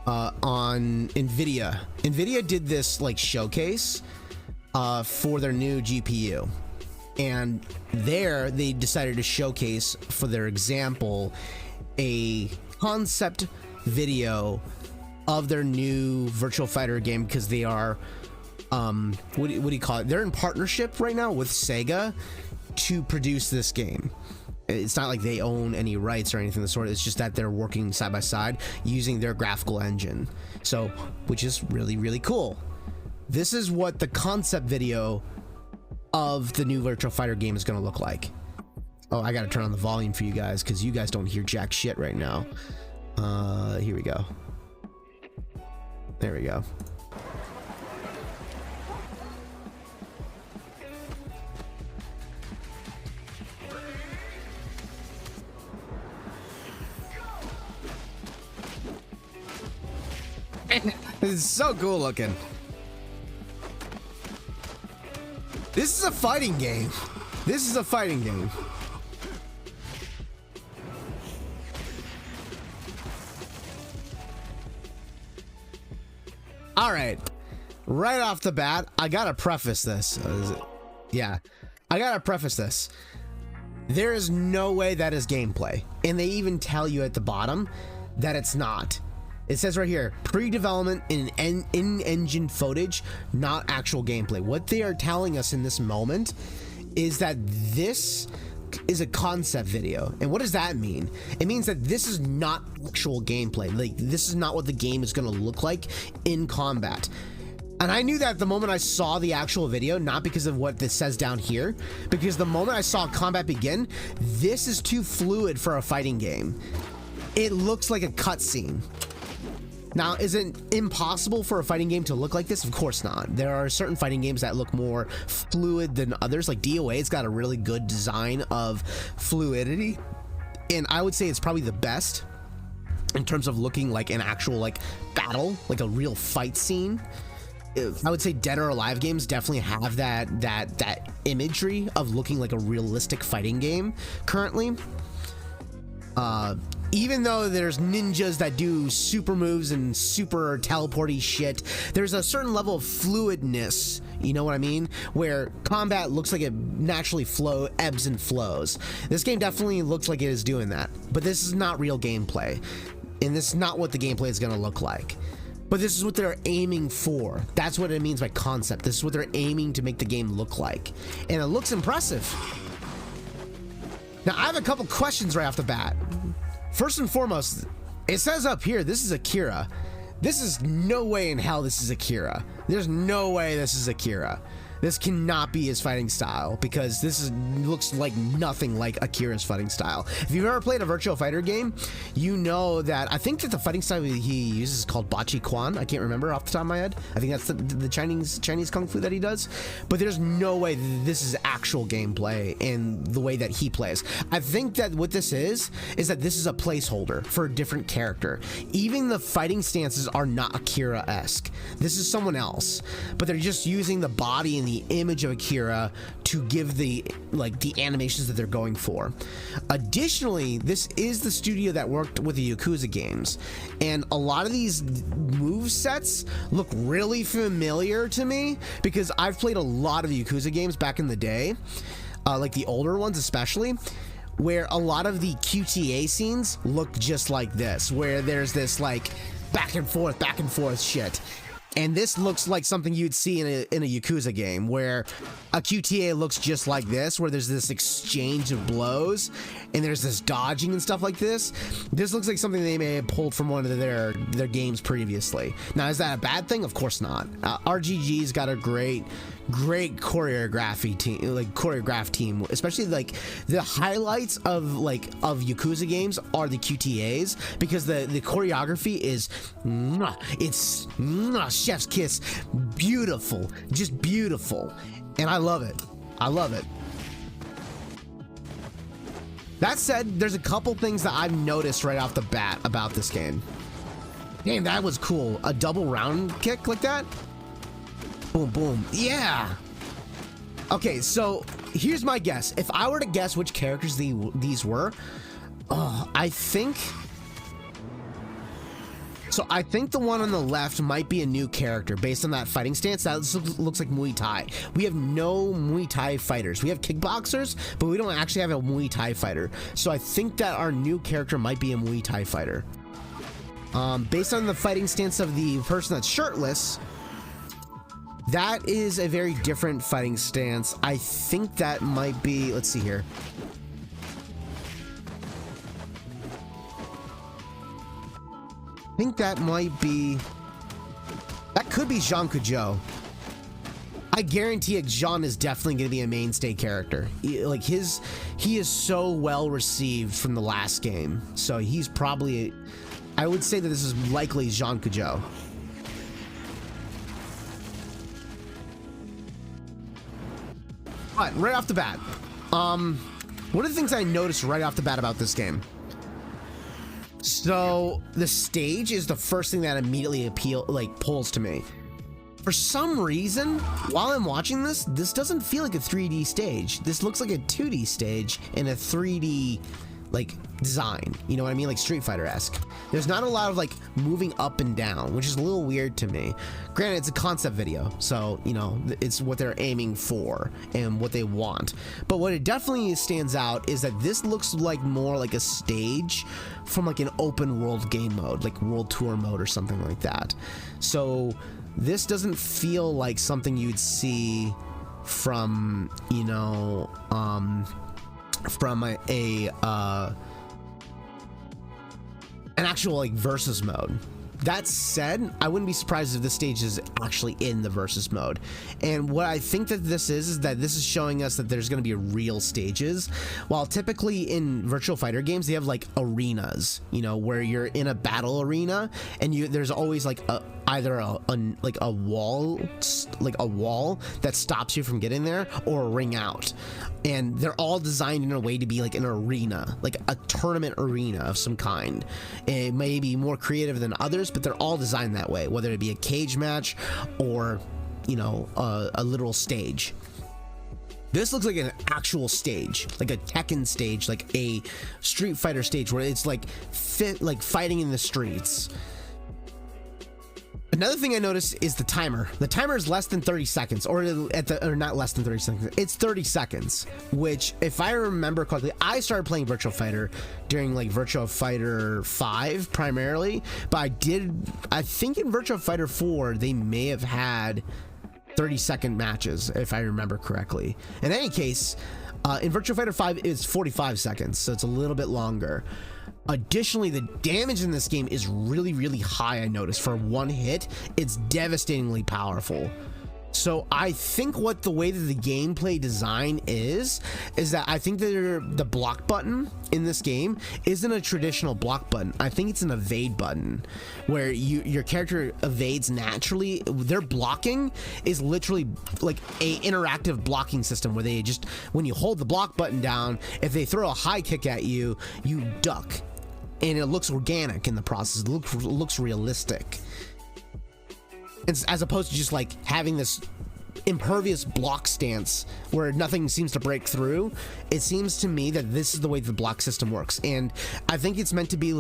on NVIDIA. NVIDIA did this like showcase for their new GPU. And there they decided to showcase for their example a concept video of their new Virtua Fighter game, because they are what do you call it? They're in partnership right now with Sega to produce this game. It's not like they own any rights or anything of the sort. It's just that they're working side by side using their graphical engine. So, which is really, really cool. This is what the concept video of the new Virtua Fighter game is going to look like. Oh, I got to turn on the volume for you guys because you guys don't hear jack shit right now. Here we go. There we go. It's so cool looking. This is a fighting game. This is a fighting game. All right. Right off the bat, I gotta preface this. Yeah, I gotta preface this. There is no way that is gameplay. And they even tell you at the bottom that it's not. It says right here, pre-development in-engine footage, not actual gameplay. What they are telling us in this moment is that this is a concept video. And what does that mean? It means that this is not actual gameplay. Like, this is not what the game is going to look like in combat. And I knew that the moment I saw the actual video, not because of what this says down here, because the moment I saw combat begin, this is too fluid for a fighting game. It looks like a cutscene. Now, is it impossible for a fighting game to look like this? Of course not. There are certain fighting games that look more fluid than others. Like DOA's got a really good design of fluidity, and I would say it's probably the best in terms of looking like an actual like battle, like a real fight scene. I would say Dead or Alive games definitely have that imagery of looking like a realistic fighting game currently. Even though there's ninjas that do super moves and super teleporty shit, there's a certain level of fluidness, you know what I mean? Where combat looks like it naturally ebbs and flows. This game definitely looks like it is doing that, but this is not real gameplay. And this is not what the gameplay is gonna look like. But this is what they're aiming for. That's what it means by concept. This is what they're aiming to make the game look like. And it looks impressive. Now, I have a couple questions right off the bat. First and foremost, it says up here, this is Akira. This is no way in hell this is Akira. There's no way this is Akira. This cannot be his fighting style, because this looks like nothing like Akira's fighting style. If you've ever played a Virtua Fighter game, you know that I think that the fighting style he uses is called Bachi Quan. I can't remember off the top of my head. I think that's the Chinese kung fu that he does. But there's no way this is actual gameplay in the way that he plays. I think that what this is that this is a placeholder for a different character. Even the fighting stances are not Akira-esque. This is someone else, but they're just using the body and the image of Akira to give the animations that they're going for. Additionally, this is the studio that worked with the Yakuza games, and a lot of these move sets look really familiar to me because I've played a lot of Yakuza games back in the day, like the older ones especially, where a lot of the QTA scenes look just like this, where there's this like back and forth shit. And this looks like something you'd see in a Yakuza game, where a QTA looks just like this, where there's this exchange of blows and there's this dodging and stuff like this. This looks like something they may have pulled from one of their games previously. Now, is that a bad thing? Of course not. RGG's got a great choreographed team, especially like the highlights of Yakuza games are the QTAs, because the choreography is it's chef's kiss, beautiful, just beautiful, and I love it. That said, there's a couple things that I've noticed right off the bat about this game. Damn, that was cool. A double round kick like that. Boom, boom. Yeah. Okay, so here's my guess. If I were to guess which characters these were, I think So I think the one on the left might be a new character based on that fighting stance. That looks like Muay Thai. We have no Muay Thai fighters. We have kickboxers, but we don't actually have a Muay Thai fighter. So I think that our new character might be a Muay Thai fighter. Based on the fighting stance of the person that's shirtless, that is a very different fighting stance. I think that might be, let's see here. I think that might be, that could be Jean Cujo. I guarantee it, Jean is definitely going to be a mainstay character. He is so well received from the last game. So he's probably, I would say that this is likely Jean Cujo. But right off the bat, one of the things I noticed right off the bat about this game. So the stage is the first thing that immediately pulls to me. For some reason, while I'm watching this doesn't feel like a 3D stage. This looks like a 2D stage in a 3D design, you know what I mean, like Street Fighter-esque. There's not a lot of moving up and down, which is a little weird to me. Granted, it's a concept video, so you know it's what they're aiming for and what they want. But what it definitely stands out is that this looks like more like a stage from an open world game mode, like World Tour mode or something like that. So this doesn't feel like something you'd see from, you know, from an actual versus mode. That said, I wouldn't be surprised if this stage is actually in the versus mode. And what I think that this is that this is showing us that there's going to be real stages. While typically in Virtua Fighter games, they have arenas, you know, where you're in a battle arena and there's always either a wall that stops you from getting there, or a ring out. And they're all designed in a way to be an arena, like a tournament arena of some kind. It may be more creative than others, but they're all designed that way, whether it be a cage match or, you know, a literal stage. This looks like an actual stage, like a Tekken stage, like a Street Fighter stage, where it's fighting in the streets. Another thing I noticed is the timer. The timer is less than 30 seconds, or not less than 30 seconds. It's 30 seconds, which, if I remember correctly, I started playing Virtua Fighter during Virtua Fighter 5 primarily, but I think in Virtua Fighter 4 they may have had 30-second matches, if I remember correctly. In any case, in Virtua Fighter 5 it's 45 seconds, so it's a little bit longer. Additionally, the damage in this game is really, really high. I noticed for one hit, it's devastatingly powerful. So I think what the way that the gameplay design is that I think that the block button in this game isn't a traditional block button. I think it's an evade button, where your character evades naturally. Their blocking is literally like a interactive blocking system, where they just, when you hold the block button down, if they throw a high kick at you, you duck. And it looks organic in the process. It looks realistic. As opposed to just having this impervious block stance where nothing seems to break through. It seems to me that this is the way the block system works. And I think it's meant to be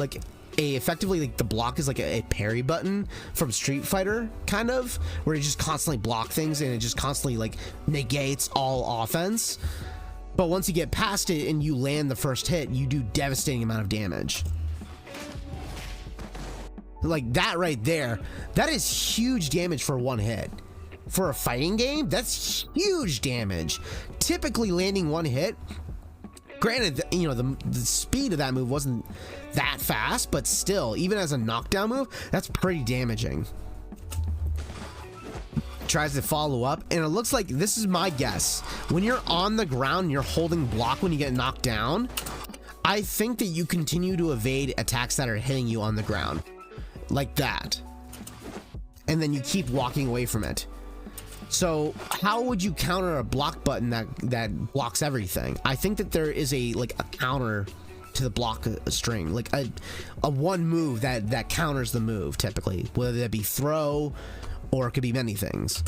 effectively the block is a parry button from Street Fighter, kind of, where you just constantly block things and it just constantly negates all offense. But once you get past it and you land the first hit, you do devastating amount of damage. Like that right there, that is huge damage for one hit. For a fighting game, that's huge damage. Typically landing one hit, granted, you know, the speed of that move wasn't that fast, but still, even as a knockdown move, that's pretty damaging. Tries to follow up, and it looks like, this is my guess, when you're on the ground and you're holding block when you get knocked down, I think that you continue to evade attacks that are hitting you on the ground. Like that. And then you keep walking away from it. So how would you counter a block button that blocks everything? I think that there is a counter to the block string, like a one move that counters the move, typically, whether that be throw or it could be many things.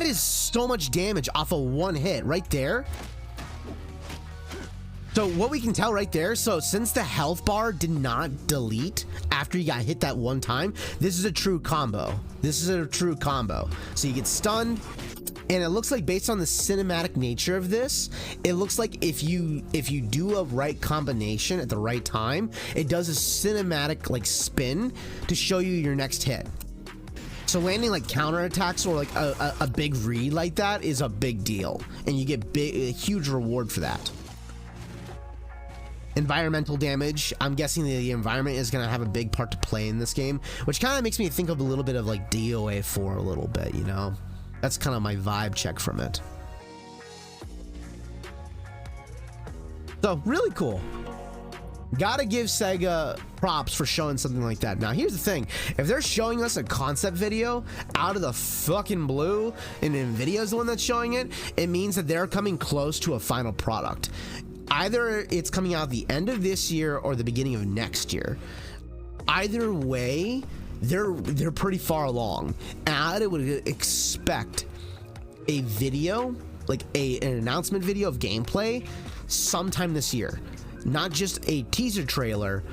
That is so much damage off of one hit right there. So what we can tell right there, so since the health bar did not delete after you got hit that one time, this is a true combo. This is a true combo. So you get stunned, and it looks like based on the cinematic nature of this, it looks like if you do a right combination at the right time, it does a cinematic like spin to show you your next hit. So landing like counterattacks or like a big read like that is a big deal, and you get a huge reward for that. Environmental damage, I'm guessing the environment is going to have a big part to play in this game, which kind of makes me think of a little bit of like DOA 4 a little bit, you know? That's kind of my vibe check from it. So really cool. Gotta give Sega props for showing something like that. Now here's the thing, if they're showing us a concept video out of the fucking blue and NVIDIA's the one that's showing it, it means that they're coming close to a final product. Either it's coming out the end of this year or the beginning of next year. Either way, they're pretty far along. And I would expect a video, like an announcement video of gameplay sometime this year. Not just a teaser trailer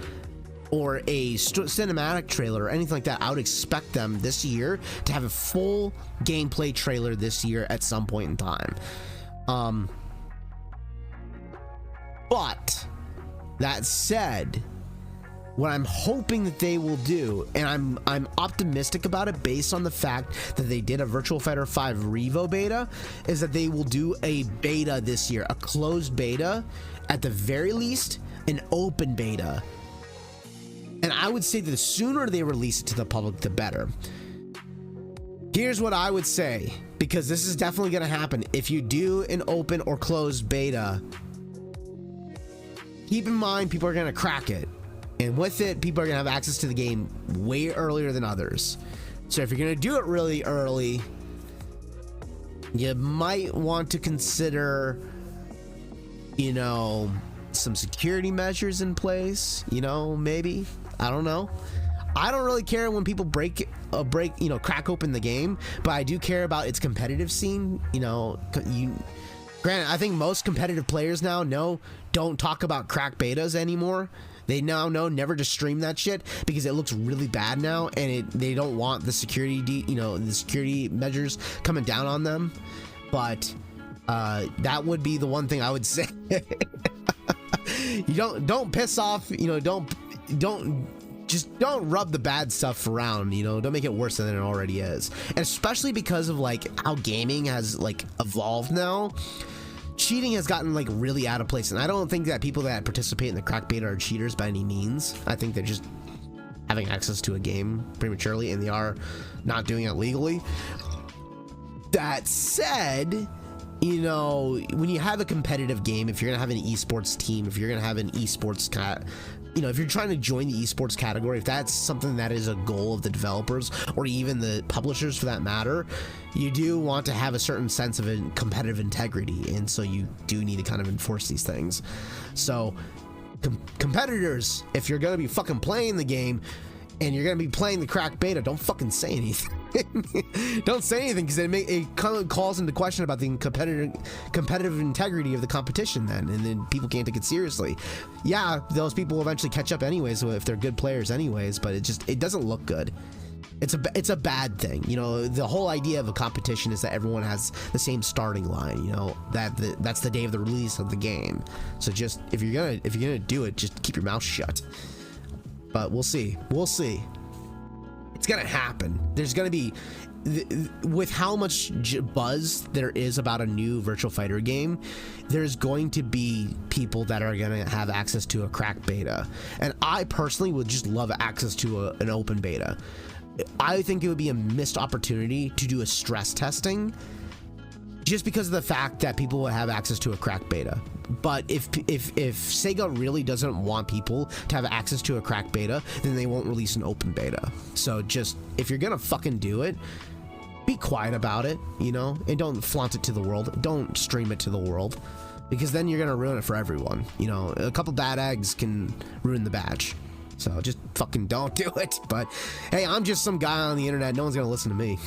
or a cinematic trailer or anything like that. I would expect them this year to have a full gameplay trailer this year at some point in time. But that said, what I'm hoping that they will do, and I'm optimistic about it based on the fact that they did a Virtua Fighter 5 Revo beta, is that they will do a beta this year, a closed beta, at the very least, an open beta. And I would say that the sooner they release it to the public, the better. Here's what I would say, because this is definitely going to happen. If you do an open or closed beta, keep in mind people are going to crack it. And with it, people are going to have access to the game way earlier than others. So if you're going to do it really early, you might want to consider, you know, some security measures in place, you know, maybe. I don't know. I don't really care when people crack open the game, but I do care about its competitive scene. You know, granted, I think most competitive players now don't talk about crack betas anymore. They now know never to stream that shit because it looks really bad now, and they don't want the security, the security measures coming down on them. But that would be the one thing I would say. You don't piss off, don't rub the bad stuff around, don't make it worse than it already is. And especially because of like how gaming has like evolved now, cheating has gotten like really out of place. And I don't think that people that participate in the crack beta are cheaters by any means. I think they're just having access to a game prematurely, and they are not doing it legally. That said, when you have a competitive game, if you're gonna have an esports team, if you're gonna have an esports if you're trying to join the esports category, if that's something that is a goal of the developers or even the publishers for that matter, you do want to have a certain sense of competitive integrity, and so you do need to kind of enforce these things. So competitors, if you're gonna be fucking playing the game and you're gonna be playing the crack beta, don't fucking say anything. Don't say anything, because it calls into question about the competitive integrity of the competition then, and then people can't take it seriously. Yeah, those people will eventually catch up anyways if they're good players anyways, but it doesn't look good. It's a bad thing. The whole idea of a competition is that everyone has the same starting line, that's the day of the release of the game. So just if you're gonna do it, just keep your mouth shut. But we'll see. It's gonna happen. There's gonna be, with how much buzz there is about a new Virtua Fighter game, there's going to be people that are gonna have access to a crack beta, and I personally would just love access to an open beta. I think it would be a missed opportunity to do a stress testing, just because of the fact that people will have access to a crack beta. But if Sega really doesn't want people to have access to a crack beta, then they won't release an open beta. So just, if you're gonna fucking do it, be quiet about it, and don't flaunt it to the world. Don't stream it to the world, because then you're gonna ruin it for everyone. A couple bad eggs can ruin the batch. So just fucking don't do it. But hey, I'm just some guy on the internet. No one's gonna listen to me.